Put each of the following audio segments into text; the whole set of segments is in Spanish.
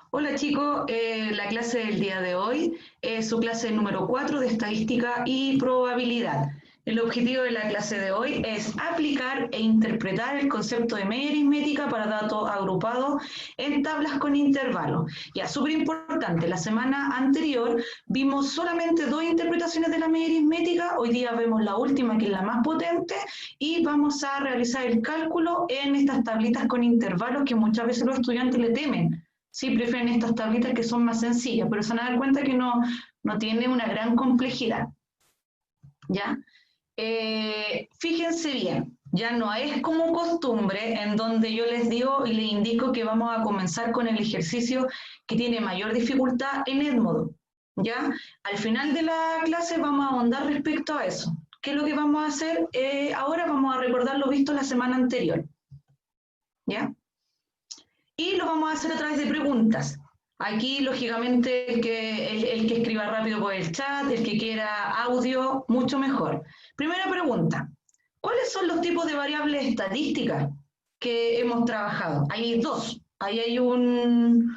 Hola chicos, la clase del día de hoy es su clase número 4 de estadística y probabilidad. El objetivo de la clase de hoy es aplicar e interpretar el concepto de media aritmética para datos agrupados en tablas con intervalos. Ya, súper importante, la semana anterior vimos solamente dos interpretaciones de la media aritmética, hoy día vemos la última que es la más potente y vamos a realizar el cálculo en estas tablitas con intervalos que muchas veces los estudiantes le temen. Sí, prefieren estas tablitas que son más sencillas, pero se van a dar cuenta que no tiene una gran complejidad. ¿Ya? Fíjense bien, ya no es como costumbre en donde yo les digo y les indico que vamos a comenzar con el ejercicio que tiene mayor dificultad en Edmodo. ¿Ya? Al final de la clase vamos a ahondar respecto a eso. ¿Qué es lo que vamos a hacer? Ahora vamos a recordar lo visto la semana anterior. ¿Ya? Y lo vamos a hacer a través de preguntas. Aquí, lógicamente, el que escriba rápido por el chat, el que quiera audio, mucho mejor. Primera pregunta. ¿Cuáles son los tipos de variables estadísticas que hemos trabajado? Ahí hay dos. Ahí hay un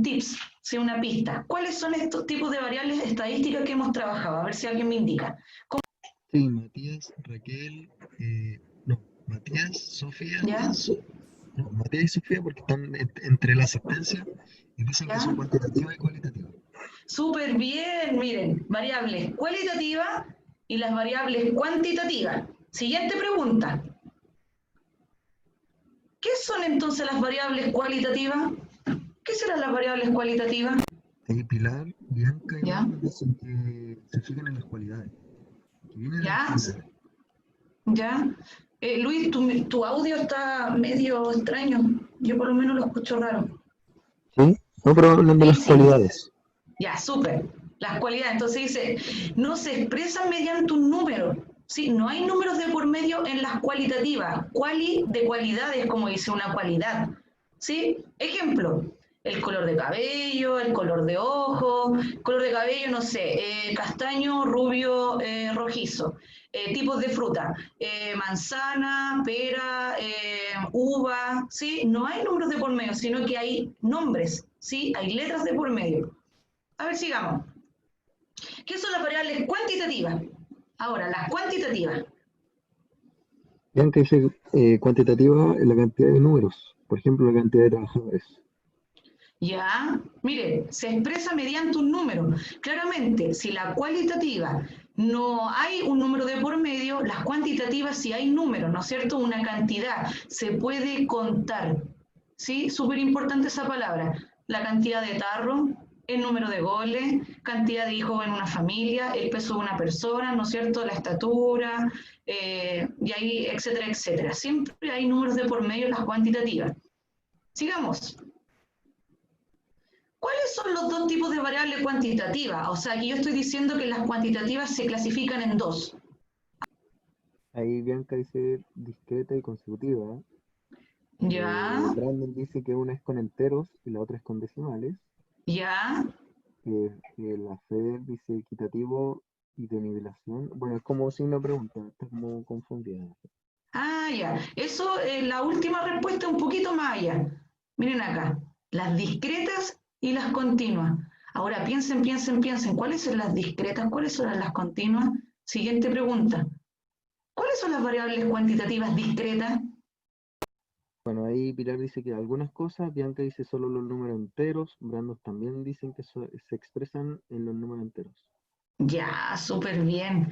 tips, ¿sí? Una pista. ¿Cuáles son estos tipos de variables estadísticas que hemos trabajado? A ver si alguien me indica. Sí, Matías, Raquel, no, Matías, Sofía, ¿Ya? no, Matías y Sofía porque están entre la asistencia y dicen que son ¿Ya? cuantitativa y cualitativa. Súper bien, miren, variables cualitativas y las variables cuantitativas. Siguiente pregunta. ¿Qué son entonces las variables cualitativas? ¿Qué serán las variables cualitativas? Ahí Pilar, Bianca y ¿Ya? Luis dicen que se fijan en las cualidades, que vienen de las ¿Ya? cualidades. ¿Ya? Luis, tu audio está medio extraño. Yo por lo menos lo escucho raro. ¿Sí? No, pero hablan de Sí, las sí. cualidades. Ya, súper. Las cualidades. Entonces dice, no se expresan mediante un número. Sí, no hay números de por medio en las cualitativas. Quali de cualidades, como dice una cualidad. ¿Sí? Ejemplo, el color de cabello, el color de ojo, color de cabello, no sé, castaño, rubio, rojizo. Tipos de fruta, manzana, pera, uva, ¿sí? No hay números de por medio, sino que hay nombres, ¿sí? Hay letras de por medio. A ver, sigamos. ¿Qué son las variables cuantitativas? Ahora, las cuantitativas. Bianca dice cuantitativa en la cantidad de números, por ejemplo, la cantidad de trabajadores. Ya, mire, se expresa mediante un número. Claramente, si la cualitativa no hay un número de por medio, las cuantitativas sí hay números, ¿no es cierto? Una cantidad, se puede contar. ¿Sí? Súper importante esa palabra. La cantidad de tarro, el número de goles, cantidad de hijos en una familia, el peso de una persona, ¿no es cierto? La estatura, y ahí, etcétera, etcétera. Siempre hay números de por medio en las cuantitativas. Sigamos. ¿Cuáles son los dos tipos de variables cuantitativas? O sea, aquí yo estoy diciendo que las cuantitativas se clasifican en dos. Ahí Bianca dice discreta y consecutiva. ¿Ya? Brandon dice que una es con enteros y la otra es con decimales. ¿Ya? La Feder dice equitativo y de nivelación. Bueno, es como signo de pregunta, está como confundida. Ah, ya. Eso, la última respuesta un poquito más allá. Miren acá. Las discretas y las continuas. Ahora piensen, piensen, piensen. ¿Cuáles son las discretas? ¿Cuáles son las continuas? Siguiente pregunta. ¿Cuáles son las variables cuantitativas discretas? Bueno, ahí Pilar dice que algunas cosas, Bianca dice solo los números enteros, Brandon también dicen que se expresan en los números enteros. Ya, súper bien.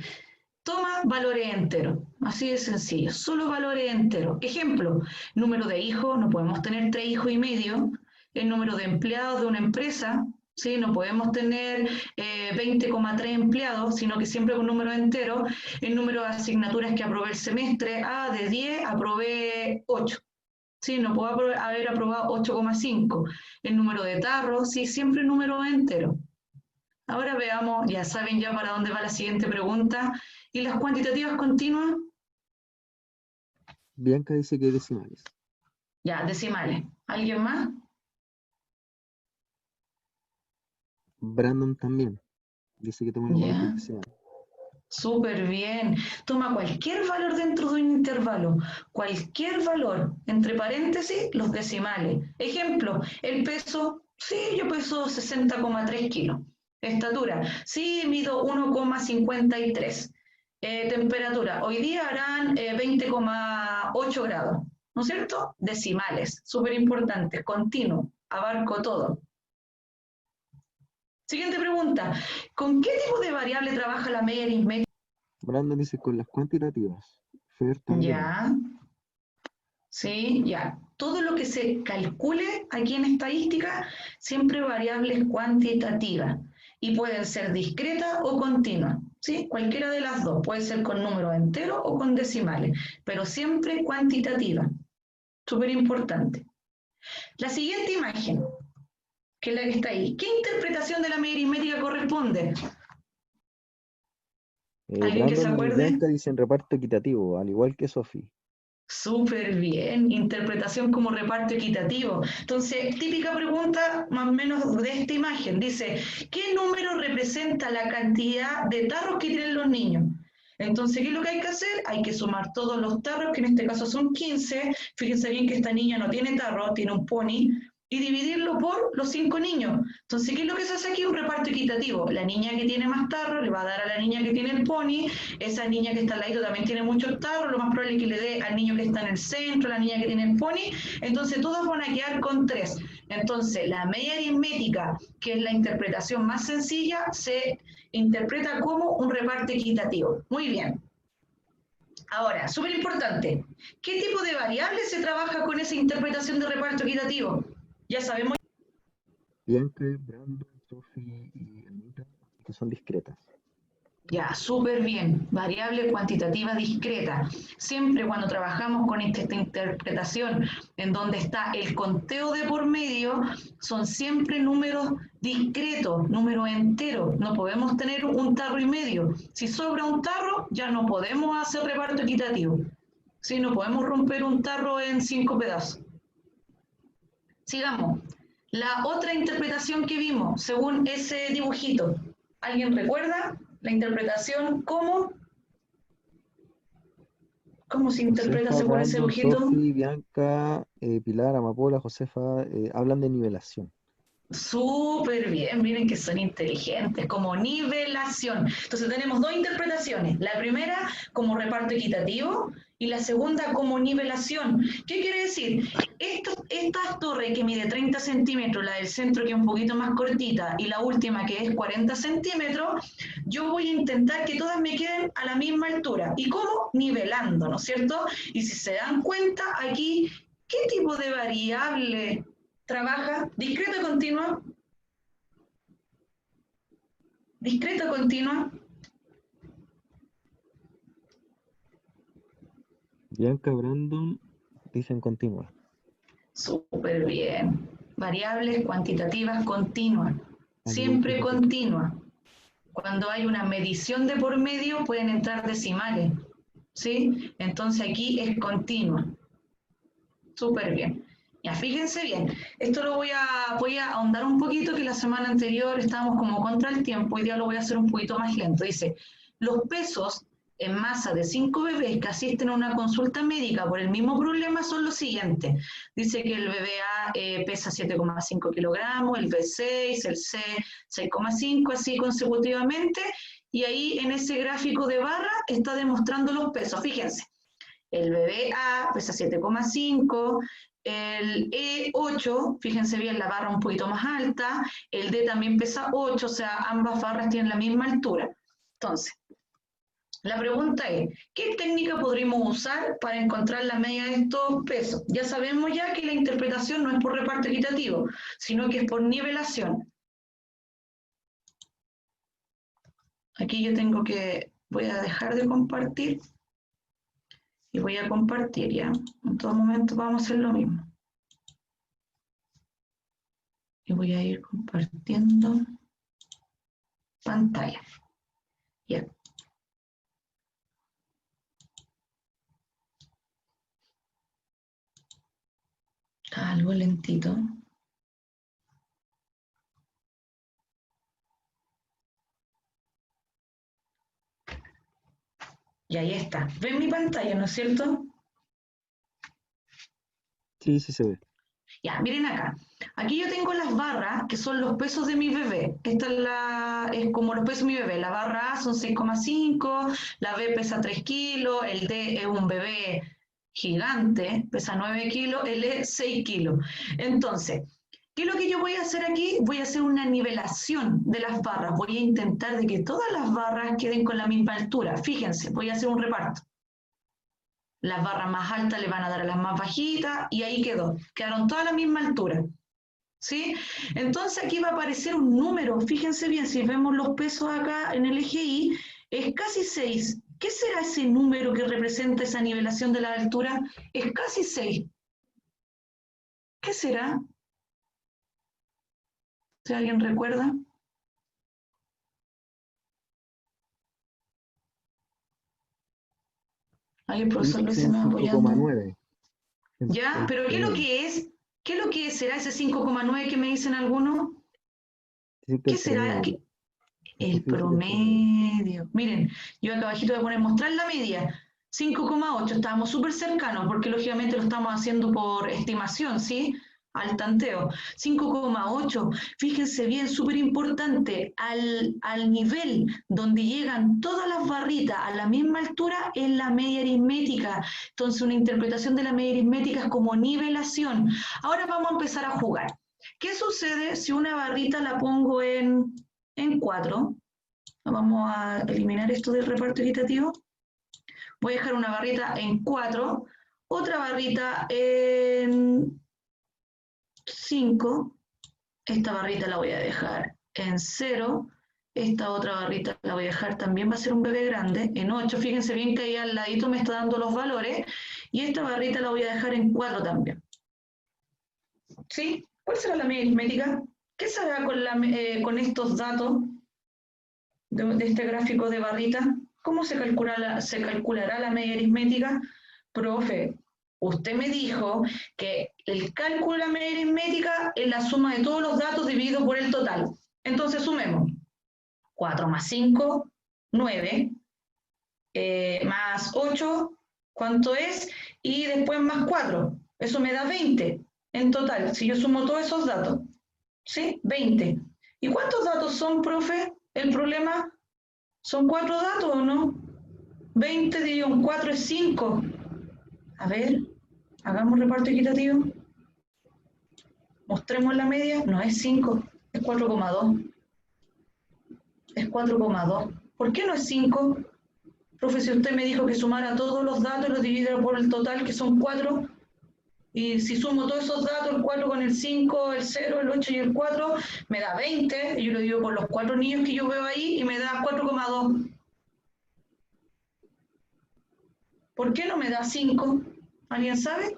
Toma valores enteros, así de sencillo, solo valores enteros. Ejemplo, número de hijos, no podemos tener 3 hijos y medio. El número de empleados de una empresa, ¿sí? No podemos tener 20,3 empleados, sino que siempre con números enteros. El número de asignaturas que aprobé el semestre, de 10 aprobé 8. Sí, no puedo haber aprobado 8,5. El número de tarros, sí, siempre número entero. Ahora veamos, ya saben ya para dónde va la siguiente pregunta. ¿Y las cuantitativas continuas? Bianca dice que hay decimales. Ya, decimales. ¿Alguien más? Brandon también dice que toman valores Ya, decimales. Súper bien. Toma cualquier valor dentro de un intervalo, cualquier valor, entre paréntesis, los decimales. Ejemplo, el peso, sí, yo peso 60,3 kilos. Estatura, sí, mido 1,53. Temperatura, hoy día harán 20,8 grados, ¿no es cierto? Decimales, súper importantes, continuo, abarco todo. Siguiente pregunta, ¿con qué tipo de variable trabaja la media aritmética? Brandon dice con las cuantitativas. Fer también. Ya, sí, ya. Todo lo que se calcule aquí en estadística, siempre variables cuantitativas y pueden ser discretas o continuas, ¿sí? Cualquiera de las dos, puede ser con números enteros o con decimales, pero siempre cuantitativa. Súper importante. La siguiente imagen, que es la que está ahí, ¿qué interpretación de la media aritmética corresponde? ¿Alguien que se Brandon y acuerde? Bianca dicen reparto equitativo, al igual que Sophie. Súper bien, interpretación como reparto equitativo. Entonces, típica pregunta más o menos de esta imagen. Dice, ¿qué número representa la cantidad de tarros que tienen los niños? Entonces, ¿qué es lo que hay que hacer? Hay que sumar todos los tarros, que en este caso son 15. Fíjense bien que esta niña no tiene tarro, tiene un pony, y dividirlo por los 5 niños. Entonces, ¿qué es lo que se hace aquí? Un reparto equitativo. La niña que tiene más tarro le va a dar a la niña que tiene el pony, esa niña que está al lado también tiene muchos tarros, lo más probable es que le dé al niño que está en el centro, la niña que tiene el pony, entonces todos van a quedar con 3. Entonces, la media aritmética, que es la interpretación más sencilla, se interpreta como un reparto equitativo. Muy bien. Ahora, súper importante, ¿qué tipo de variables se trabaja con esa interpretación de reparto equitativo? Ya sabemos. Bianca, Brandon, Sophie y Anita, que son discretas. Ya, súper bien. Variable cuantitativa discreta. Siempre cuando trabajamos con esta interpretación en donde está el conteo de por medio, son siempre números discretos, números enteros. No podemos tener un tarro y medio. Si sobra un tarro, ya no podemos hacer reparto equitativo. Sí, no podemos romper un tarro en 5 pedazos. Sigamos. La otra interpretación que vimos, según ese dibujito, ¿alguien recuerda la interpretación cómo se interpreta Josefa, según ese Brandon, dibujito? Sophie, Bianca, Pilar, Amapola, Josefa, hablan de nivelación. Súper bien, miren que son inteligentes, como nivelación. Entonces tenemos dos interpretaciones. La primera como reparto equitativo y la segunda como nivelación. ¿Qué quiere decir? Esta torre que mide 30 centímetros, la del centro que es un poquito más cortita y la última que es 40 centímetros, yo voy a intentar que todas me queden a la misma altura. ¿Y cómo? Nivelando, ¿no es cierto? Y si se dan cuenta, aquí, ¿qué tipo de variable trabaja? Discreta continua, discreta continua. Bianca, Brandon dicen continua. Súper bien. Variables cuantitativas continuas. Al igual que Siempre Sophie. continua. Cuando hay una medición de por medio pueden entrar decimales. ¿Sí? Entonces aquí es continua. Súper bien. Ya, fíjense bien. Esto voy a ahondar un poquito, que la semana anterior estábamos como contra el tiempo, hoy día lo voy a hacer un poquito más lento. Dice, los pesos en masa de 5 bebés que asisten a una consulta médica por el mismo problema son los siguientes. Dice que el bebé A pesa 7,5 kilogramos, el B 6, el C 6,5, así consecutivamente, y ahí en ese gráfico de barra está demostrando los pesos. Fíjense. El bebé A pesa 7,5, el E8, fíjense bien, la barra un poquito más alta, el D también pesa 8, o sea, ambas barras tienen la misma altura. Entonces, la pregunta es, ¿qué técnica podríamos usar para encontrar la media de estos pesos? Ya sabemos ya que la interpretación no es por reparto equitativo, sino que es por nivelación. Aquí yo voy a dejar de compartir y voy a compartir ya. En todo momento vamos a hacer lo mismo. Y voy a ir compartiendo pantalla. Ya. Algo lentito. Y ahí está. ¿Ven mi pantalla, no es cierto? Sí, sí se ve. Ya, miren acá. Aquí yo tengo las barras, que son los pesos de mi bebé. Esta es como los pesos de mi bebé. La barra A son 6,5, la B pesa 3 kilos, el D es un bebé gigante, pesa 9 kilos, el E 6 kilos. Entonces, ¿qué es lo que yo voy a hacer aquí? Voy a hacer una nivelación de las barras. Voy a intentar de que todas las barras queden con la misma altura. Fíjense, voy a hacer un reparto. Las barras más altas le van a dar a las más bajitas y ahí quedó. Quedaron todas a la misma altura. ¿Sí? Entonces aquí va a aparecer un número. Fíjense bien, si vemos los pesos acá en el eje Y, es casi 6. ¿Qué será ese número que representa esa nivelación de la altura? Es casi 6. ¿Qué será? Si alguien recuerda. Ahí el profesor Dice que Luis se son me va apoyando. 5,9. ¿Ya? ¿Pero qué es lo que es? ¿Qué es lo que es? ¿Será ese 5,9 que me dicen algunos? Dice que ¿Qué el será? promedio. Eso El sí dice que el promedio. promedio. Miren, yo acá abajito voy a poner mostrar la media. 5,8, estábamos súper cercanos, porque lógicamente lo estamos haciendo por estimación, ¿sí? Al tanteo. 5,8, fíjense bien, súper importante, al nivel donde llegan todas las barritas a la misma altura es la media aritmética. Entonces, una interpretación de la media aritmética es como nivelación. Ahora vamos a empezar a jugar. ¿Qué sucede si una barrita la pongo en 4? Vamos a eliminar esto del reparto equitativo. Voy a dejar una barrita en 4, otra barrita en 5, esta barrita la voy a dejar en 0, esta otra barrita la voy a dejar también, va a ser un bebé grande, en 8, fíjense bien que ahí al ladito me está dando los valores, y esta barrita la voy a dejar en 4 también. ¿Sí? ¿Cuál será la media aritmética? ¿Qué se hará con estos datos de este gráfico de barritas? ¿Cómo se calculará la media aritmética? Profe, usted me dijo que el cálculo de la media aritmética es la suma de todos los datos dividido por el total. Entonces sumemos 4 más 5, 9, más 8, ¿cuánto es? Y después más 4, eso me da 20 en total, si yo sumo todos esos datos. ¿Sí? 20. ¿Y cuántos datos son, profe? El problema son 4 datos, ¿o no? 20 dividido en 4 es 5. A ver, hagamos reparto equitativo. Mostremos la media. No es 5, es 4,2. Es 4,2. ¿Por qué no es 5? Profe, si usted me dijo que sumara todos los datos y los dividiera por el total, que son 4, y si sumo todos esos datos, el 4 con el 5, el 0, el 8 y el 4, me da 20, y yo lo divido por los 4 niños que yo veo ahí, y me da 4,2. ¿Por qué no me da 5? ¿Alguien sabe?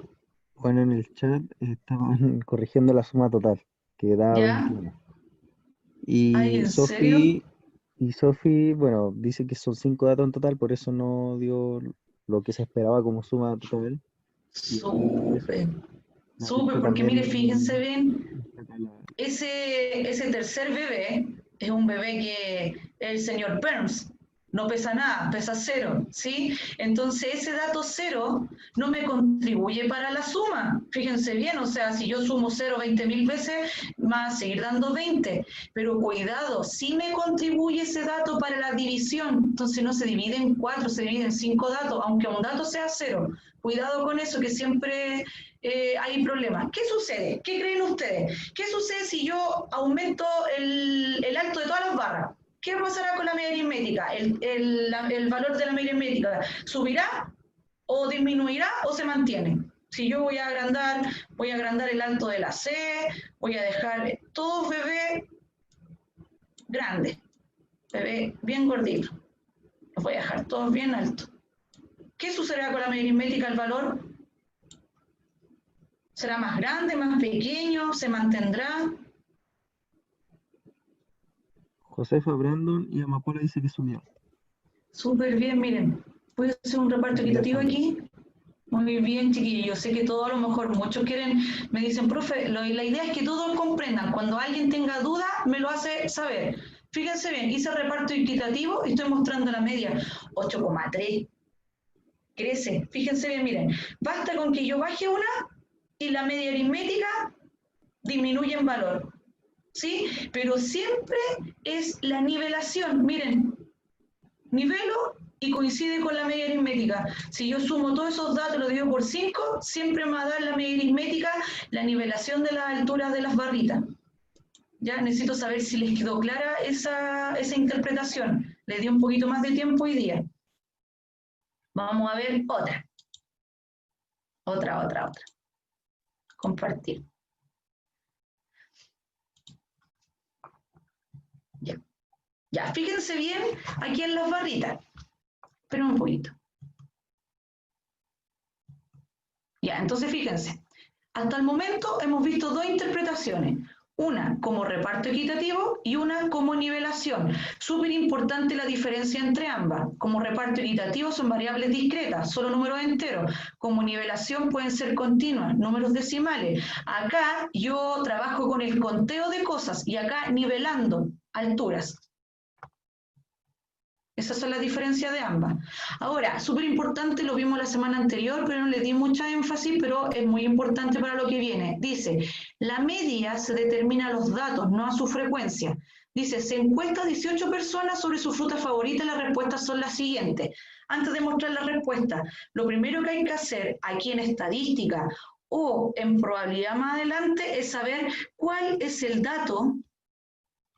Bueno, en el chat estaban corrigiendo la suma total, que da ¿Ya? 21. ¿Ay, Y en serio? Sofi, bueno, dice que son 5 datos en total, por eso no dio lo que se esperaba como suma total. Y ahí eso, Súper, la súper, Mirta porque mire, fíjense también bien, destaca la... ese tercer bebé es un bebé que es el señor Burns, no pesa nada, pesa 0, ¿sí? Entonces ese dato 0 no me contribuye para la suma, fíjense bien, o sea, si yo sumo 0 20.000 veces, va a seguir dando 20, pero cuidado, sí me contribuye ese dato para la división, entonces no se divide en 4, se divide en 5 datos, aunque un dato sea 0, cuidado con eso, que siempre hay problemas. ¿Qué sucede? ¿Qué creen ustedes? ¿Qué sucede si yo aumento el alto de todas las barras? ¿Qué pasará con la media aritmética? ¿El valor de la media aritmética subirá o disminuirá o se mantiene? Si yo voy a agrandar el alto de la C, voy a dejar todos bebés grandes, bebés bien gorditos. Los voy a dejar todos bien altos. ¿Qué sucederá con la media aritmética? El valor será más grande, más pequeño, se mantendrá. Josefa, Brandon y Amapola dice que subió. Súper bien, miren. Voy a hacer un reparto equitativo Nerviosamente. aquí. Muy bien, chiquillos. Yo sé que todos a lo mejor muchos quieren, me dicen, profe, la idea es que todos comprendan. Cuando alguien tenga duda, me lo hace saber. Fíjense bien, hice reparto equitativo y estoy mostrando la media 8,3. crece. Fíjense bien, miren, basta con que yo baje una y la media aritmética disminuye en valor, ¿sí? Pero siempre es la nivelación, miren, nivelo y coincide con la media aritmética. Si yo sumo todos esos datos, lo divido por 5, siempre me va a dar la media aritmética, la nivelación de las alturas de las barritas. Ya necesito saber si les quedó clara esa interpretación. Les di un poquito más de tiempo hoy día. Vamos a ver otra. Otra. Compartir. Ya, fíjense bien aquí en las barritas. Esperen un poquito. Ya, entonces fíjense. Hasta el momento hemos visto dos interpretaciones. Una como reparto equitativo y una como nivelación. Súper importante la diferencia entre ambas. Como reparto equitativo son variables discretas, solo números enteros. Como nivelación pueden ser continuas, números decimales. Acá yo trabajo con el conteo de cosas y acá nivelando alturas. Esas son las diferencias de ambas. Ahora, súper importante, lo vimos la semana anterior, pero no le di mucha énfasis, pero es muy importante para lo que viene. Dice, la media se determina a los datos, no a su frecuencia. Dice, se encuesta a 18 personas sobre su fruta favorita y las respuestas son las siguientes. Antes de mostrar la respuesta, lo primero que hay que hacer aquí en estadística o en probabilidad más adelante es saber cuál es el dato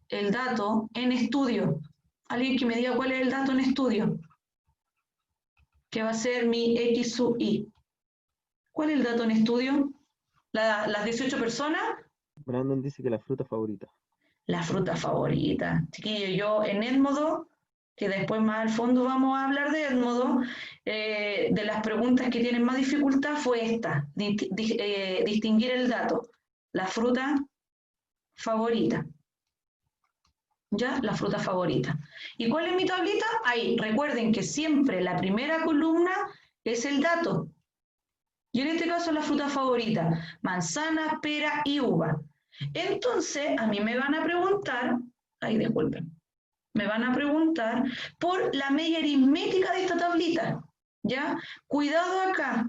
en estudio. Alguien que me diga cuál es el dato en estudio, que va a ser mi X sub Y. ¿Cuál es el dato en estudio? ¿Las 18 personas? Brandon dice que la fruta favorita. La fruta favorita. Chiquillo, yo en Edmodo, que después más al fondo vamos a hablar de Edmodo, de las preguntas que tienen más dificultad fue esta, distinguir el dato. La fruta favorita. ¿Ya? La fruta favorita. ¿Y cuál es mi tablita? Ahí, recuerden que siempre la primera columna es el dato. Y en este caso la fruta favorita, manzana, pera y uva. Entonces, a mí me van a preguntar, ay, disculpen, me van a preguntar por la media aritmética de esta tablita. ¿Ya? Cuidado acá,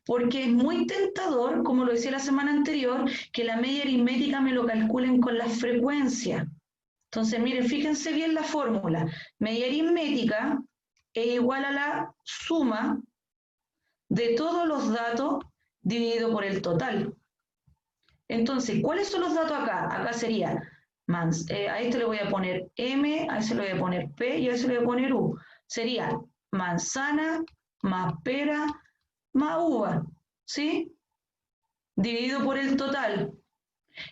porque es muy tentador, como lo decía la semana anterior, que la media aritmética me lo calculen con la frecuencia. Entonces, miren, fíjense bien la fórmula. Media aritmética es igual a la suma de todos los datos dividido por el total. Entonces, ¿cuáles son los datos acá? Acá sería, a este le voy a poner M, a ese le voy a poner P y a ese le voy a poner U. Sería manzana más pera más uva, ¿sí? Dividido por el total.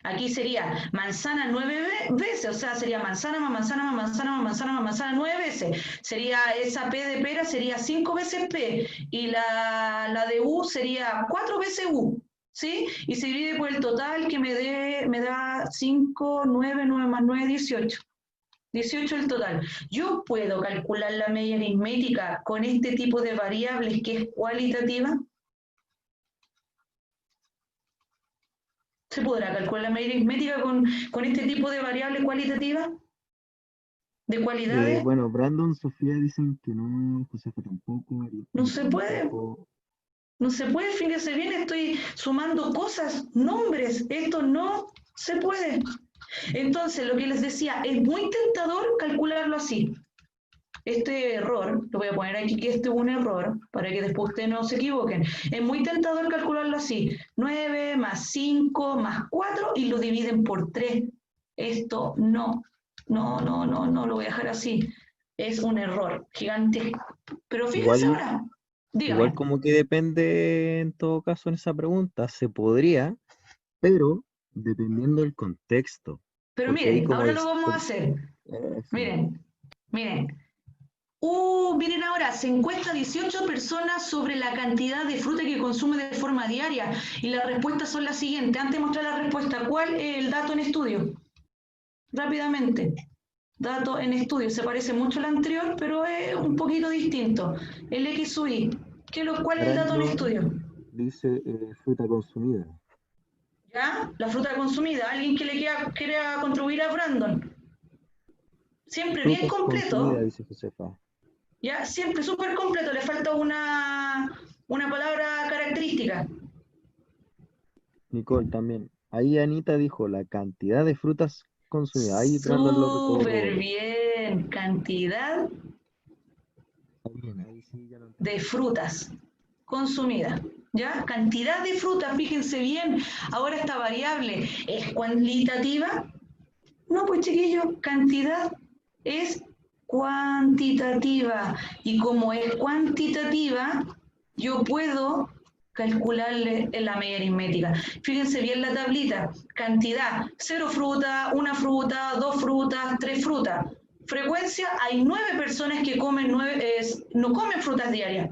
Aquí sería manzana 9 veces, o sea, sería manzana más manzana más manzana más manzana más manzana 9 veces. Sería esa P de pera, sería 5 veces P. Y la de U sería 4 veces U, ¿sí? Y se divide por el total que me da 5, 9, 9 más 9, 18. 18 el total. Yo puedo calcular la media aritmética con este tipo de variables que es cualitativa. ¿Se podrá calcular la media aritmética con este tipo de variables cualitativas? ¿De cualidades? Bueno, Brandon, Sofía dicen que no, Josefa tampoco, No se puede. tampoco. No se puede, fíjense bien, estoy sumando cosas, nombres. Esto no se puede. Entonces, lo que les decía, es muy tentador calcularlo así. Este error, lo voy a poner aquí que este es un error, para que después ustedes no se equivoquen. Es muy tentador calcularlo así. 9 más 5 más 4 y lo dividen por 3. Esto no lo voy a dejar así. Es un error gigantesco. Pero fíjense Igual, ahora, igual dígame. como que depende en todo caso en esa pregunta, se podría, pero dependiendo del contexto, Pero porque ahí miren, como ahora el... lo vamos a hacer. sí. Miren. Miren ahora, se encuesta a 18 personas sobre la cantidad de fruta que consume de forma diaria y las respuestas son las siguientes. Antes de mostrar la respuesta, ¿cuál es el dato en estudio? Rápidamente. Dato en estudio. Se parece mucho al anterior, pero es un poquito distinto. El XUI. ¿Cuál es el dato en Brandon estudio? dice fruta consumida. ¿Ya? La fruta consumida. ¿Alguien que quiera contribuir a Brandon? Siempre bien Frutas consumidas, completo. dice Josefa. Ya, siempre súper completo, le falta una palabra característica. Nicole también. Ahí Anita dijo la cantidad de frutas consumidas. Ahí Brandon lo retó Súper todo. bien, cantidad Está bien, ahí sí ya lo de entendí. frutas consumidas. ¿Ya? Cantidad de frutas, fíjense bien. Ahora esta variable es cualitativa. No, pues chiquillos, cantidad es cuantitativa. Y como es cuantitativa, yo puedo calcularle en la media aritmética. Fíjense bien la tablita. Cantidad, 0 fruta, 1 fruta, 2 frutas, 3 frutas. Frecuencia, hay 9 personas que comen no comen frutas diarias.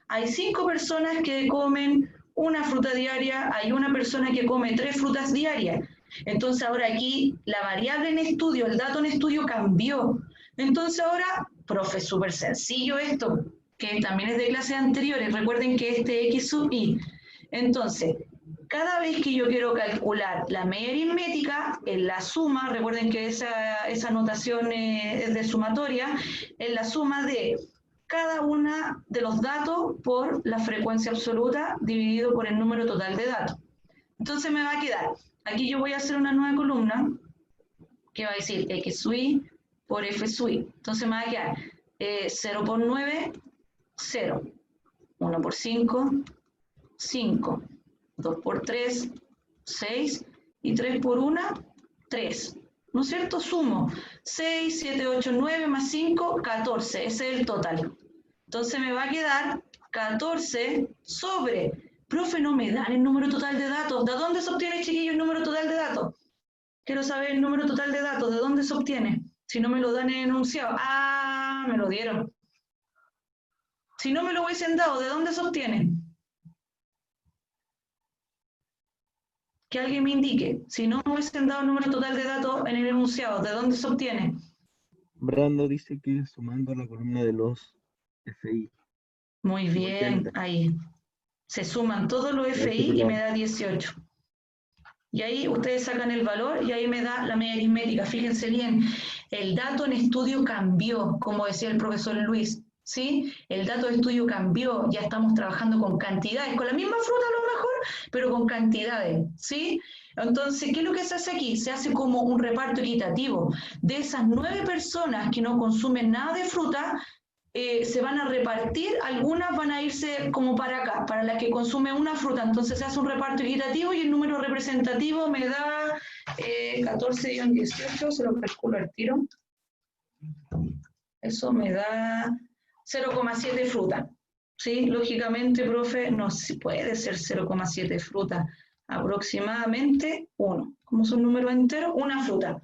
Hay 5 personas que comen una fruta diaria, hay una persona que come 3 frutas diarias. Entonces ahora aquí la variable en estudio, el dato en estudio cambió. Entonces ahora, profe, súper sencillo esto, que también es de clases anteriores. Recuerden que este X sub I. Entonces, cada vez que yo quiero calcular la media aritmética, en la suma, recuerden que esa notación es de sumatoria, en la suma de cada una de los datos por la frecuencia absoluta dividido por el número total de datos. Entonces me va a quedar, aquí yo voy a hacer una nueva columna que va a decir X sub I por F sub I. Entonces me va a quedar 0 por 9, 0. 1 por 5, 5. 2 por 3, 6. Y 3 por 1, 3. ¿No es cierto? Sumo 6, 7, 8, 9 más 5, 14. Ese es el total. Entonces me va a quedar 14 sobre. Profe, no me dan el número total de datos. ¿De dónde se obtiene, chiquillo, el número total de datos? Quiero saber el número total de datos. ¿De dónde se obtiene? Si no me lo dan en el enunciado. Ah, me lo dieron. Si no me lo hubiesen dado, ¿de dónde se obtiene? Que alguien me indique. Si no me hubiesen dado el número total de datos en el enunciado, ¿de dónde se obtiene? Brando dice que sumando la columna de los FI, Muy igual que bien, Anita. ahí. Se suman todos los Ya sí, FI y me perdón. da 18. Y ahí ustedes sacan el valor y ahí me da la media aritmética. Fíjense bien, el dato en estudio cambió, como decía el profesor Luis, ¿sí? El dato de estudio cambió, ya estamos trabajando con cantidades, con la misma fruta a lo mejor, pero con cantidades, ¿sí? Entonces, ¿qué es lo que se hace aquí? Se hace como un reparto equitativo. De esas 9 personas que no consumen nada de fruta, se van a repartir, algunas van a irse como para acá, para la que consume una fruta, entonces se hace un reparto equitativo y el número representativo me da 14-18, se lo calculo al tiro, eso me da 0,7 fruta. ¿Sí? Lógicamente, profe, no puede ser 0,7 fruta, aproximadamente 1. Como son números enteros, una fruta.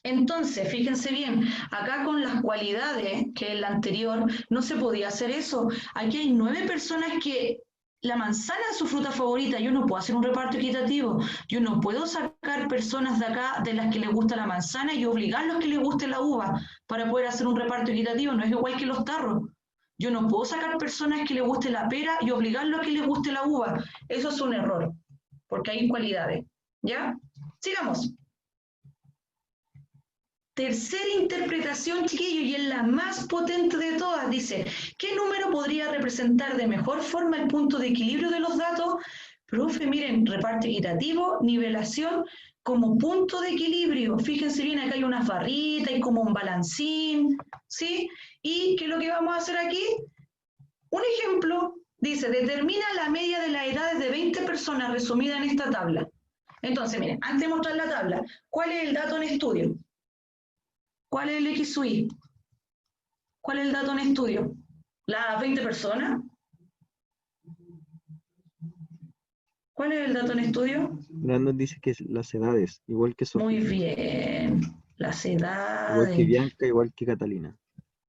Entonces, fíjense bien, acá con las cualidades, que en la anterior, no se podía hacer eso. Aquí hay 9 personas que la manzana es su fruta favorita. Yo no puedo hacer un reparto equitativo. Yo no puedo sacar personas de acá de las que les gusta la manzana y obligarlos a que les guste la uva para poder hacer un reparto equitativo. No es igual que los tarros. Yo no puedo sacar personas que les guste la pera y obligarlos a que les guste la uva. Eso es un error, porque hay cualidades. ¿Ya? Sigamos. Tercera interpretación, chiquillo, y es la más potente de todas. Dice, ¿qué número podría representar de mejor forma el punto de equilibrio de los datos? Profe, miren, reparto equitativo, nivelación, como punto de equilibrio. Fíjense bien, acá hay unas barritas, hay como un balancín, ¿sí? ¿Y qué es lo que vamos a hacer aquí? Un ejemplo, dice, determina la media de las edades de 20 personas resumida en esta tabla. Entonces, miren, antes de mostrar la tabla, ¿cuál es el dato en estudio? ¿Cuál es el X sub I? ¿Cuál es el dato en estudio? ¿Las 20 personas? ¿Cuál es el dato en estudio? Brandon dice que es las edades, igual que Muy Sofi, bien. Las igual que edades. Bianca, igual que Catalina.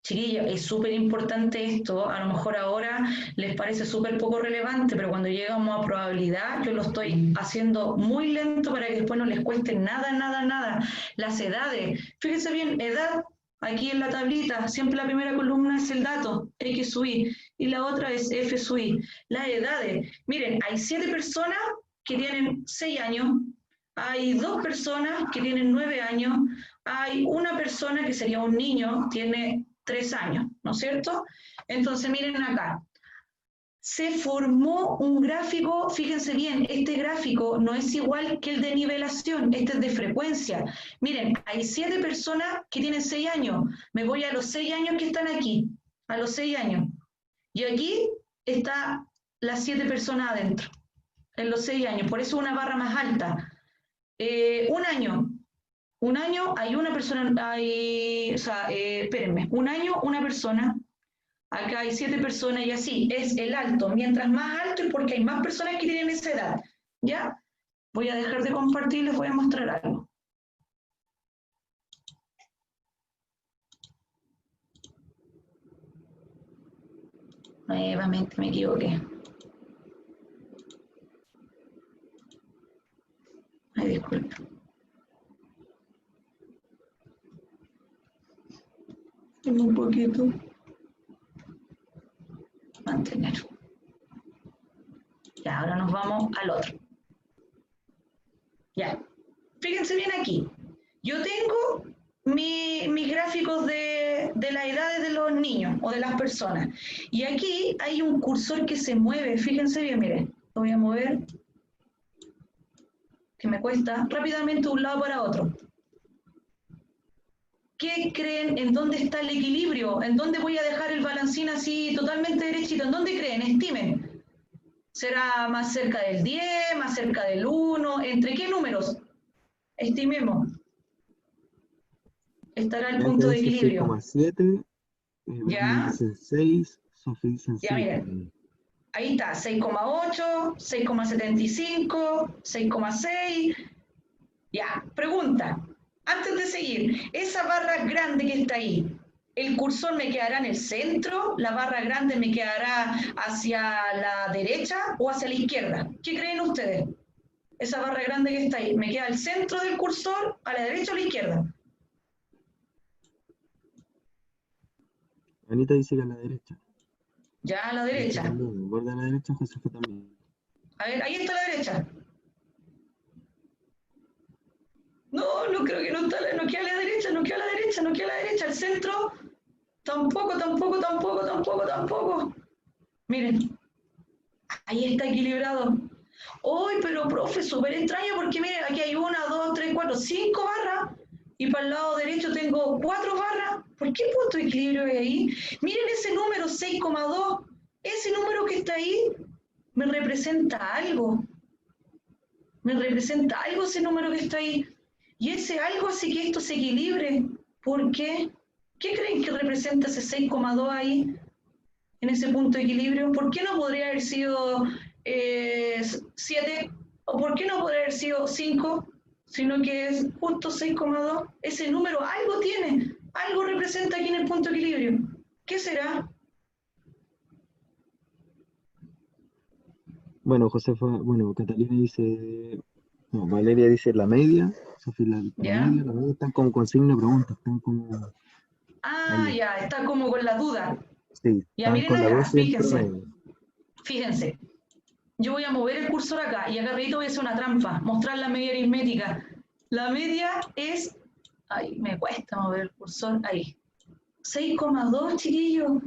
Chiquillos, es súper importante esto. A lo mejor ahora les parece súper poco relevante, pero cuando llegamos a probabilidad, yo lo estoy haciendo muy lento para que después no les cueste nada, nada, nada. Las edades. Fíjense bien, edad, aquí en la tablita, siempre la primera columna es el dato, X sub I, y la otra es F sub I. Las edades. Miren, hay 7 personas que tienen 6 años, hay 2 personas que tienen 9 años, hay una persona que sería un niño, tiene 3 años. ¿no es cierto? Entonces miren acá, se formó un gráfico, fíjense bien, este gráfico no es igual que el de nivelación, este es de frecuencia. Miren, hay 7 personas que tienen 6 años, me voy a los 6 años que están aquí, a los 6 años, y aquí está las 7 personas adentro, en los 6 años, por eso una barra más alta. Un año hay una persona, espérenme, un año una persona, acá hay 7 personas y así, es el alto. Mientras más alto es porque hay más personas que tienen esa edad. ¿Ya? Voy a dejar de compartir y les voy a mostrar algo. Nuevamente me equivoqué. Ay, disculpe. Un poquito. Mantener. Ya, ahora nos vamos al otro. Ya. Fíjense bien aquí. Yo tengo mis gráficos de las edades de los niños o de las personas. Y aquí hay un cursor que se mueve. Fíjense bien, miren. Lo voy a mover. Que me cuesta rápidamente de un lado para otro. ¿Qué creen? ¿En dónde está el equilibrio? ¿En dónde voy a dejar el balancín así totalmente derechito? ¿En dónde creen? Estimen. ¿Será más cerca del 10, más cerca del 1? ¿Entre qué números? Estimemos. Estará el punto de equilibrio. 6,7, ¿Ya? dicen 6, Sofía dicen Ya, 5. miren. Ahí está, 6,8, 6,75, 6,6. Ya, pregunta. Antes de seguir, esa barra grande que está ahí, ¿el cursor me quedará en el centro? ¿La barra grande me quedará hacia la derecha o hacia la izquierda? ¿Qué creen ustedes? Esa barra grande que está ahí, ¿me queda al centro del cursor, a la derecha o a la izquierda? Anita dice que a la derecha. Ya, a la derecha. También, borde a la derecha, Josefa también. A ver, ahí está la derecha. No, no creo que no está, no queda a la derecha, no queda a la derecha, no queda a la derecha. El centro, tampoco, tampoco, tampoco, tampoco, tampoco. Miren, ahí está equilibrado. Uy, pero profe, súper extraño porque miren, aquí hay 1, 2, 3, 4, 5 barras y para el lado derecho tengo 4 barras. ¿Por qué punto de equilibrio hay ahí? Miren ese número 6,2. Ese número que está ahí me representa algo. Me representa algo ese número que está ahí. Y ese algo hace que esto se equilibre. ¿Por qué? ¿Qué creen que representa ese 6,2 ahí, en ese punto de equilibrio? ¿Por qué no podría haber sido 7? ¿O por qué no podría haber sido 5? Sino que es justo 6,2. Ese número algo tiene, algo representa aquí en el punto de equilibrio. ¿Qué será? Bueno, Josefa, bueno, Catalina dice, no, Valeria dice la media, Sofía la ¿Ya? media están como con signo de pregunta, están como... Ah, ahí. ya, está como con la duda. Sí, Ya, están miren con la acá, 12 y el fíjense. promedio. Fíjense. Yo voy a mover el cursor acá y acá arriba voy a hacer una trampa, mostrar la media aritmética. La media es, ay, me cuesta mover el cursor, ahí, 6,2, chiquillos.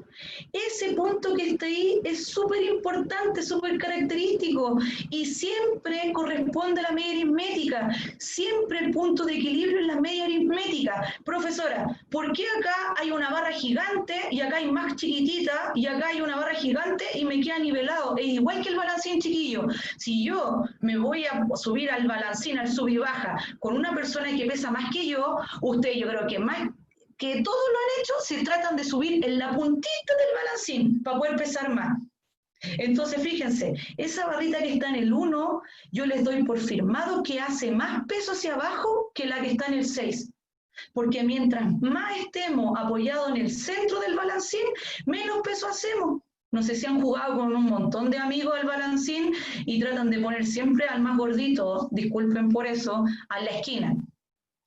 Ese punto que está ahí es súper importante, súper característico y siempre corresponde a la media aritmética. Siempre el punto de equilibrio es la media aritmética. Profesora, ¿por qué acá hay una barra gigante y acá hay más chiquitita y acá hay una barra gigante y me queda nivelado? Es igual que el balancín, chiquillo. Si yo me voy a subir al balancín, al sub y baja, con una persona que pesa más que yo creo que más que todos lo han hecho, se tratan de subir en la puntita del balancín para poder pesar más. Entonces, fíjense, esa barrita que está en el 1, yo les doy por firmado que hace más peso hacia abajo que la que está en el 6. Porque mientras más estemos apoyados en el centro del balancín, menos peso hacemos. No sé si han jugado con un montón de amigos al balancín y tratan de poner siempre al más gordito, disculpen por eso, a la esquina.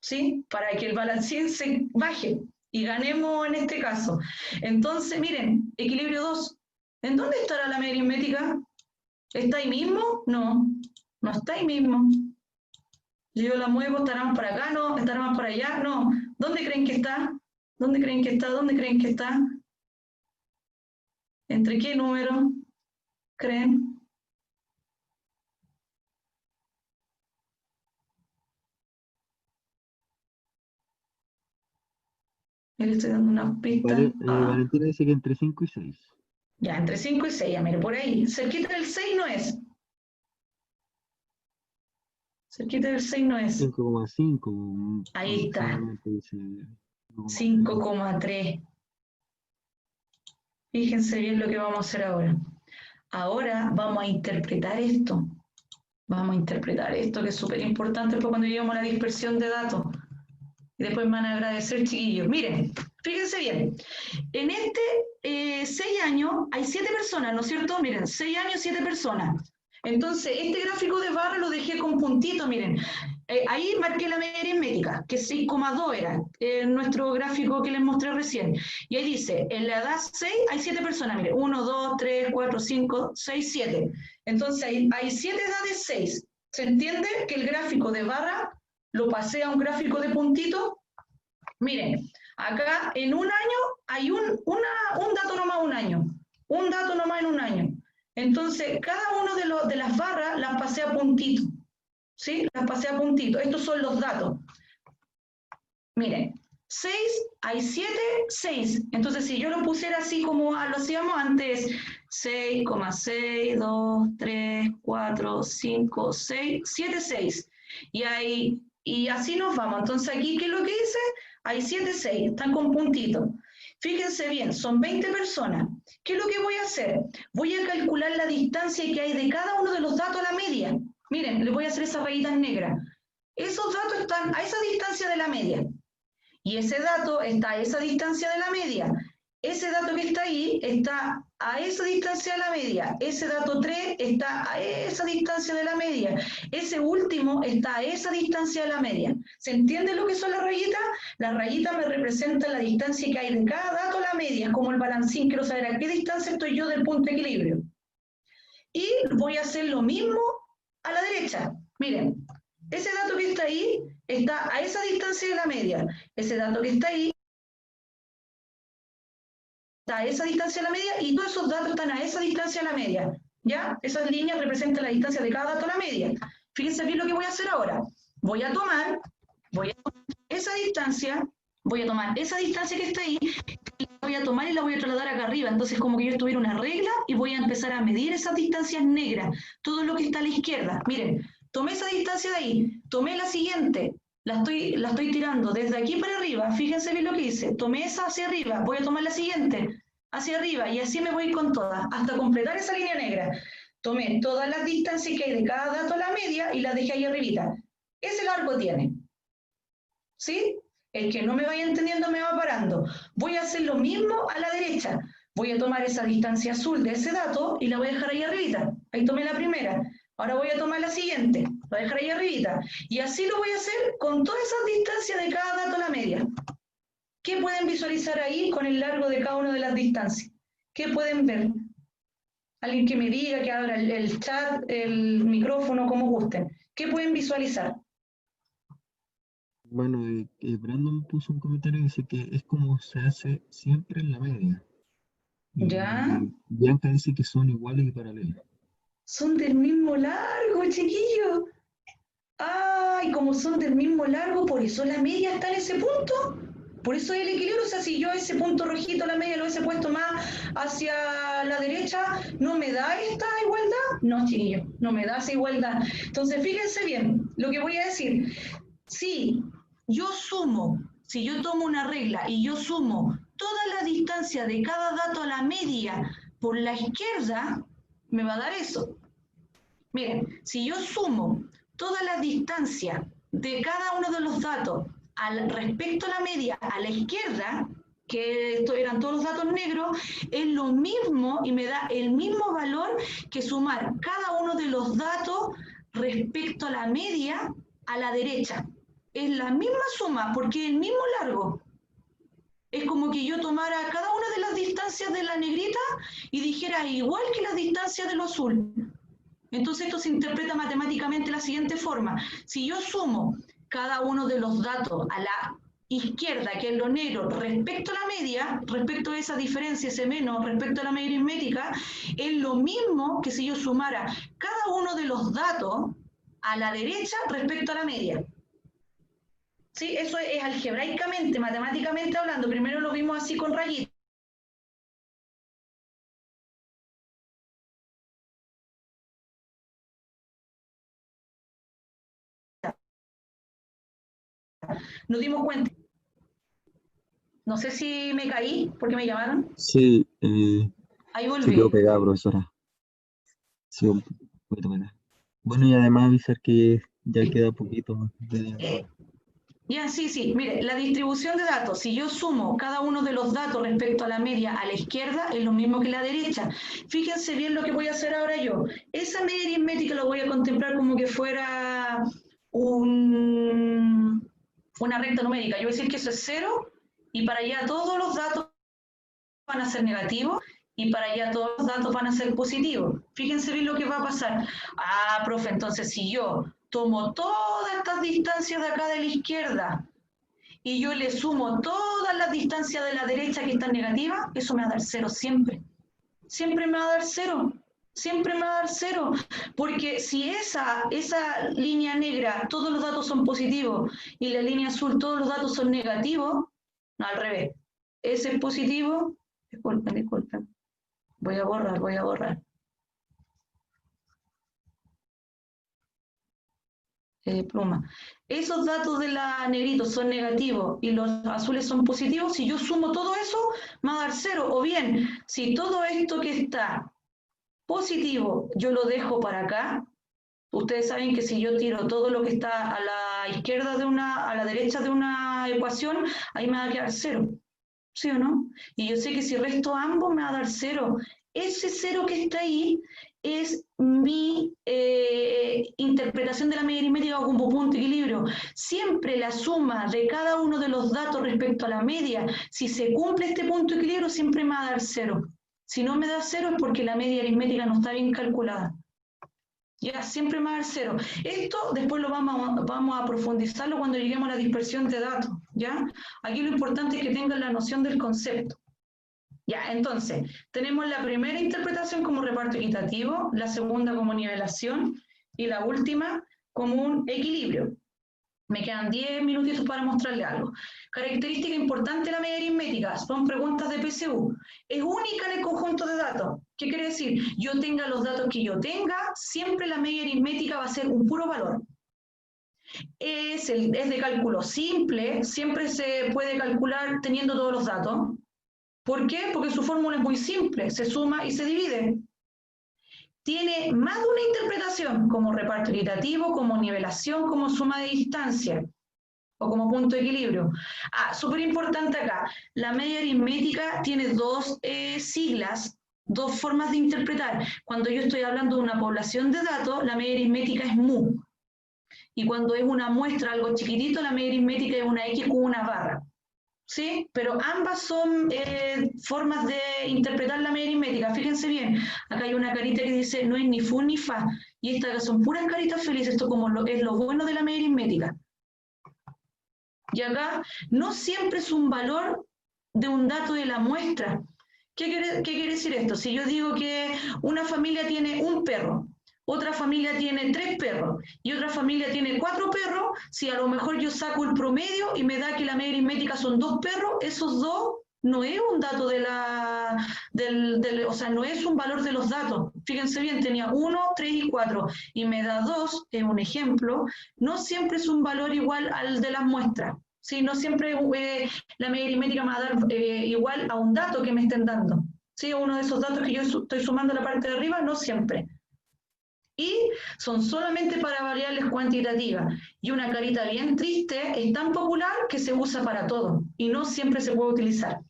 ¿Sí? Para que el balancín se baje y ganemos en este caso. Entonces, miren, equilibrio 2. ¿En dónde estará la media aritmética? ¿Está ahí mismo? No, no está ahí mismo. Yo la muevo, estará más para acá, no, estará más para allá, no. ¿Dónde creen que está? ¿Dónde creen que está? ¿Dónde creen que está? ¿Entre qué número creen? Le estoy dando unas pistas. Valentina dice que entre 5 y 6. Ya, entre 5 y 6, ya mire, por ahí. Cerquita del 6 no es. Cerquita del 6 no es. 5,5 Ahí está, aproximadamente dice. 5,3. Fíjense bien lo que vamos a hacer ahora. Ahora vamos a interpretar esto. Vamos a interpretar esto que es súper importante para cuando lleguemos a la dispersión de datos. Y después me van a agradecer, chiquillos. Miren, fíjense bien. En este 6 años hay 7 personas, ¿no es cierto? Miren, 6 años, 7 personas. Entonces, este gráfico de barra lo dejé con puntito, miren. Ahí marqué la media aritmética, que 6,2 era nuestro gráfico que les mostré recién. Y ahí dice, en la edad 6 hay 7 personas, miren, 1, 2, 3, 4, 5, 6, 7. Entonces, hay 7 edades 6. ¿Se entiende que el gráfico de barra lo pasé a un gráfico de puntito? Miren, acá en un año hay un dato nomás un año. Un dato nomás en un año. Entonces, cada uno de las barras las pasé a puntito. ¿Sí? Las pasé a puntito. Estos son los datos. Miren, 6, hay 7, 6. Entonces, si yo lo pusiera así como lo hacíamos antes, 6,6, 2, 3, 4, 5, 6, 7, 6. Y así nos vamos. Entonces, aquí, ¿qué es lo que dice? Hay 7, 6. Están con puntito. Fíjense bien, son 20 personas. ¿Qué es lo que voy a hacer? Voy a calcular la distancia que hay de cada uno de los datos a la media. Miren, les voy a hacer esas rayitas negras. Esos datos están a esa distancia de la media. Y ese dato está a esa distancia de la media. Ese dato que está ahí está a esa distancia de la media. Ese dato 3 está a esa distancia de la media. Ese último está a esa distancia de la media. ¿Se entiende lo que son las rayitas? Las rayitas me representan la distancia que hay de cada dato a la media. Es como el balancín. Quiero saber a qué distancia estoy yo del punto de equilibrio. Y voy a hacer lo mismo a la derecha. Miren, ese dato que está ahí está a esa distancia de la media. Ese dato que está ahí está a esa distancia de la media y todos esos datos están a esa distancia de la media. ¿Ya? Esas líneas representan la distancia de cada dato a la media. Fíjense bien lo que voy a hacer ahora. Voy a tomar esa distancia, voy a tomar esa distancia que está ahí, la voy a tomar y la voy a trasladar acá arriba. Entonces, como que yo tuviera una regla y voy a empezar a medir esas distancias negras, todo lo que está a la izquierda. Miren, tomé esa distancia de ahí, tomé la siguiente, la estoy tirando desde aquí para arriba, fíjense bien lo que hice, tomé esa hacia arriba, voy a tomar la siguiente, hacia arriba, y así me voy con todas, hasta completar esa línea negra. Tomé todas las distancias que hay de cada dato a la media y las dejé ahí arribita. Ese largo tiene. ¿Sí? El que no me vaya entendiendo me va parando. Voy a hacer lo mismo a la derecha. Voy a tomar esa distancia azul de ese dato y la voy a dejar ahí arribita. Ahí tomé la primera. Ahora voy a tomar la siguiente. La voy a dejar ahí arribita. Y así lo voy a hacer con todas esas distancias de cada dato a la media. ¿Qué pueden visualizar ahí con el largo de cada una de las distancias? ¿Qué pueden ver? Alguien que me diga, que abra el chat, el micrófono, como gusten. ¿Qué pueden visualizar? Bueno, Brandon puso un comentario y dice que es como se hace siempre en la media. ¿Ya? Y Bianca dice que son iguales y paralelas. Son del mismo largo, chiquillos. Ay, como son del mismo largo, por eso la media está en ese punto. Por eso hay el equilibrio. O sea, si yo ese punto rojito, la media, lo hubiese puesto más hacia la derecha, ¿no me da esta igualdad? No, chiquillos, no me da esa igualdad. Entonces, fíjense bien lo que voy a decir. Si yo sumo, si yo tomo una regla y yo sumo toda la distancia de cada dato a la media por la izquierda, me va a dar eso. Miren, si yo sumo toda la distancia de cada uno de los datos respecto a la media a la izquierda, que esto eran todos los datos negros, es lo mismo y me da el mismo valor que sumar cada uno de los datos respecto a la media a la derecha. Es la misma suma porque es el mismo largo. Es como que yo tomara cada una de las distancias de la negrita y dijera igual que las distancias de lo azul. Entonces esto se interpreta matemáticamente de la siguiente forma. Si yo sumo cada uno de los datos izquierda, que es lo negro, respecto a la media, respecto a esa diferencia, ese menos, respecto a la media aritmética, es lo mismo que si yo sumara cada uno de los datos a la derecha respecto a la media. ¿Sí? Eso es algebraicamente, matemáticamente hablando. Primero lo vimos así con rayitas. Nos dimos cuenta. No sé si me caí porque me llamaron. Sí, Ahí se quedó volví. pegada, profesora. Sí, un poquito pegada. Bueno, y además avisar que ya queda poquito de... Ya, sí, sí. Mire, la distribución de datos, si yo sumo cada uno de los datos respecto a la media a la izquierda, es lo mismo que la derecha. Fíjense bien lo que voy a hacer ahora yo. Esa media aritmética lo voy a contemplar como que fuera una recta numérica. Yo voy a decir que eso es 0 y para allá todos los datos van a ser negativos y para allá todos los datos van a ser positivos. Fíjense bien lo que va a pasar. Ah, profe, entonces si yo tomo todas estas distancias de acá de la izquierda y yo le sumo todas las distancias de la derecha que están negativas, eso me va a dar 0 siempre. Siempre me va a dar 0. Siempre me va a dar 0. Porque si esa línea negra, todos los datos son positivos, y la línea azul, todos los datos son negativos, no, al revés. Ese es positivo. Disculpen. Voy a borrar. Pluma. Esos datos de la negrito son negativos y los azules son positivos. Si yo sumo todo eso, me va a dar 0. O bien, si todo esto que está positivo yo lo dejo para acá, ustedes saben que si yo tiro todo lo que está a la izquierda a la derecha de una ecuación, ahí me va a quedar 0. ¿Sí o no? Y yo sé que si resto ambos me va a dar 0. Ese 0 que está ahí es mi interpretación de la media aritmética como punto de equilibrio. Siempre la suma de cada uno de los datos respecto a la media, si se cumple este punto de equilibrio, siempre me va a dar 0. Si no me da 0 es porque la media aritmética no está bien calculada. Ya, siempre me va a dar 0. Esto después lo vamos a profundizarlo cuando lleguemos a la dispersión de datos, ¿ya? Aquí lo importante es que tengan la noción del concepto. Ya, entonces, tenemos la primera interpretación como reparto equitativo, la segunda como nivelación y la última como un equilibrio. Me quedan 10 minutitos para mostrarle algo. Característica importante de la media aritmética, son preguntas de PSU. Es única en el conjunto de datos. ¿Qué quiere decir? Yo tenga los datos que yo tenga, siempre la media aritmética va a ser un puro valor. Es de cálculo simple, siempre se puede calcular teniendo todos los datos. ¿Por qué? Porque su fórmula es muy simple, se suma y se divide. Tiene más de una interpretación, como reparto equitativo, como nivelación, como suma de distancia, o como punto de equilibrio. Súper importante acá, la media aritmética tiene dos siglas, dos formas de interpretar. Cuando yo estoy hablando de una población de datos, la media aritmética es mu. Y cuando es una muestra, algo chiquitito, la media aritmética es una X con una barra. ¿Sí? Pero ambas son formas de interpretar la media aritmética. Fíjense bien, acá hay una carita que dice no es ni fu ni fa, y estas son puras caritas felices, esto como es lo bueno de la media aritmética. Y acá no siempre es un valor de un dato de la muestra. ¿Qué quiere decir esto? Si yo digo que una familia tiene un perro, otra familia tiene 3 perros y otra familia tiene 4 perros, si a lo mejor yo saco el promedio y me da que la media aritmética son 2 perros, esos 2 no es un dato o sea, no es un valor de los datos. Fíjense bien, tenía 1, 3 y 4 y me da 2, es un ejemplo, no siempre es un valor igual al de las muestras. Sí, no siempre la media aritmética me va a dar igual a un dato que me estén dando. Sí, uno de esos datos que yo estoy sumando a la parte de arriba, no siempre. Y son solamente para variables cuantitativas. Y una carita bien triste es tan popular que se usa para todo y no siempre se puede utilizar.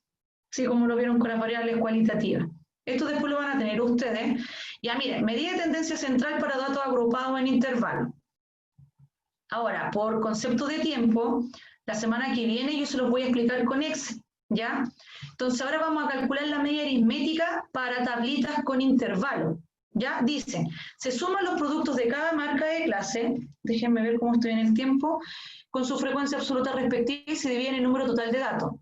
Sí, como lo vieron con las variables cualitativas. Esto después lo van a tener ustedes. Ya miren, medida de tendencia central para datos agrupados en intervalo. Ahora, por concepto de tiempo, la semana que viene yo se los voy a explicar con Excel, ¿ya? Entonces ahora vamos a calcular la media aritmética para tablitas con intervalo, ¿ya? Dice, se suman los productos de cada marca de clase, déjenme ver cómo estoy en el tiempo, con su frecuencia absoluta respectiva y se divide en el número total de datos.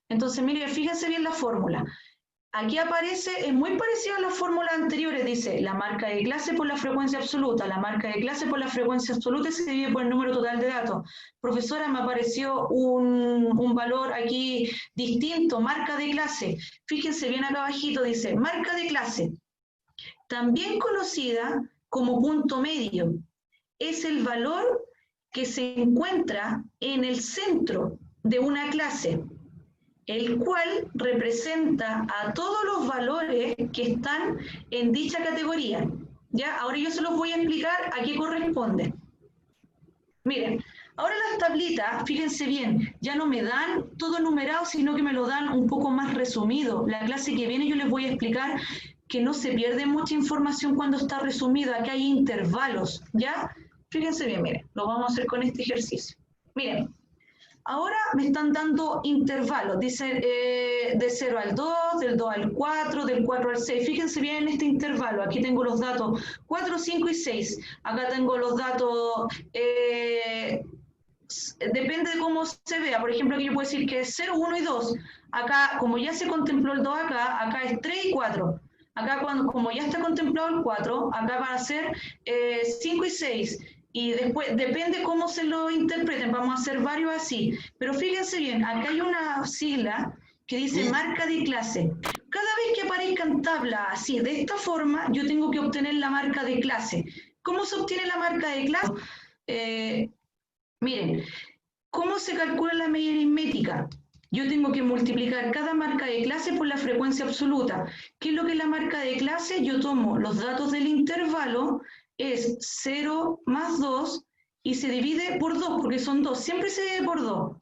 Entonces, miren, fíjense bien la fórmula. Aquí aparece, es muy parecido a las fórmulas anteriores, dice la marca de clase por la frecuencia absoluta, la marca de clase por la frecuencia absoluta se divide por el número total de datos. Profesora, me apareció un valor aquí distinto, marca de clase. Fíjense bien acá abajito, dice marca de clase, también conocida como punto medio. Es el valor que se encuentra en el centro de una clase, el cual representa a todos los valores que están en dicha categoría. ¿Ya? Ahora yo se los voy a explicar a qué corresponde. Miren, ahora las tablitas, fíjense bien, ya no me dan todo numerado, sino que me lo dan un poco más resumido. La clase que viene yo les voy a explicar que no se pierde mucha información cuando está resumida, que hay intervalos, ¿ya? Fíjense bien, miren, lo vamos a hacer con este ejercicio. Miren, ahora me están dando intervalos, dice de 0 al 2, del 2 al 4, del 4 al 6. Fíjense bien en este intervalo, aquí tengo los datos 4, 5 y 6. Acá tengo los datos, depende de cómo se vea. Por ejemplo, aquí yo puedo decir que es 0, 1 y 2. Acá, como ya se contempló el 2 acá es 3 y 4. Acá, como ya está contemplado el 4, acá van a ser 5 y 6. Y después, depende cómo se lo interpreten, vamos a hacer varios así. Pero fíjense bien, acá hay una sigla que dice marca de clase. Cada vez que aparezca en tabla así, de esta forma, yo tengo que obtener la marca de clase. ¿Cómo se obtiene la marca de clase? Miren, ¿cómo se calcula la media aritmética? Yo tengo que multiplicar cada marca de clase por la frecuencia absoluta. ¿Qué es lo que es la marca de clase? Yo tomo los datos del intervalo, es 0 más 2, y se divide por 2, porque son 2, siempre se divide por 2.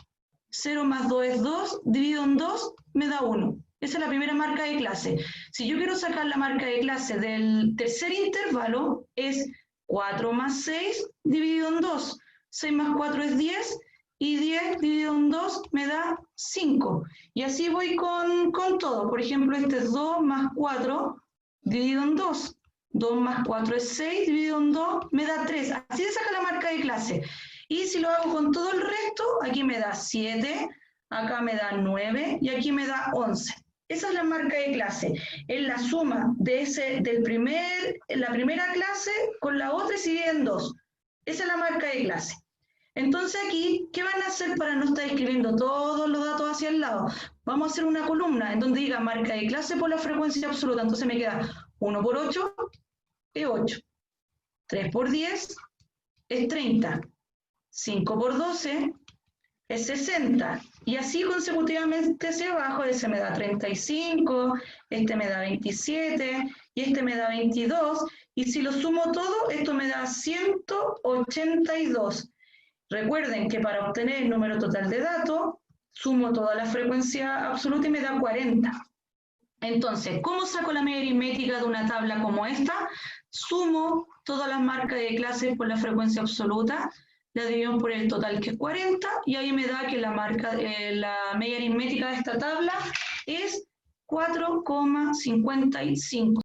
0 más 2 es 2, dividido en 2, me da 1. Esa es la primera marca de clase. Si yo quiero sacar la marca de clase del tercer intervalo, es 4 más 6 dividido en 2. 6 más 4 es 10, y 10 dividido en 2 me da 5. Y así voy con todo. Por ejemplo, este es 2 más 4 dividido en 2. 2 más 4 es 6, dividido en 2 me da 3. Así se saca la marca de clase. Y si lo hago con todo el resto, aquí me da 7, acá me da 9 y aquí me da 11. Esa es la marca de clase. Es la suma de la primera clase con la otra y se divide en 2. Esa es la marca de clase. Entonces aquí, ¿qué van a hacer para no estar escribiendo todos los datos hacia el lado? Vamos a hacer una columna en donde diga marca de clase por la frecuencia absoluta. Entonces me queda 1 por 8 es 8. 3 por 10 es 30. 5 por 12 es 60. Y así consecutivamente hacia abajo, ese me da 35, este me da 27, y este me da 22. Y si lo sumo todo, esto me da 182. Recuerden que para obtener el número total de datos, sumo toda la frecuencia absoluta y me da 40. Entonces, ¿cómo saco la media aritmética de una tabla como esta? Sumo todas las marcas de clase por la frecuencia absoluta, la divido por el total, que es 40, y ahí me da que la media aritmética de esta tabla es 4,55.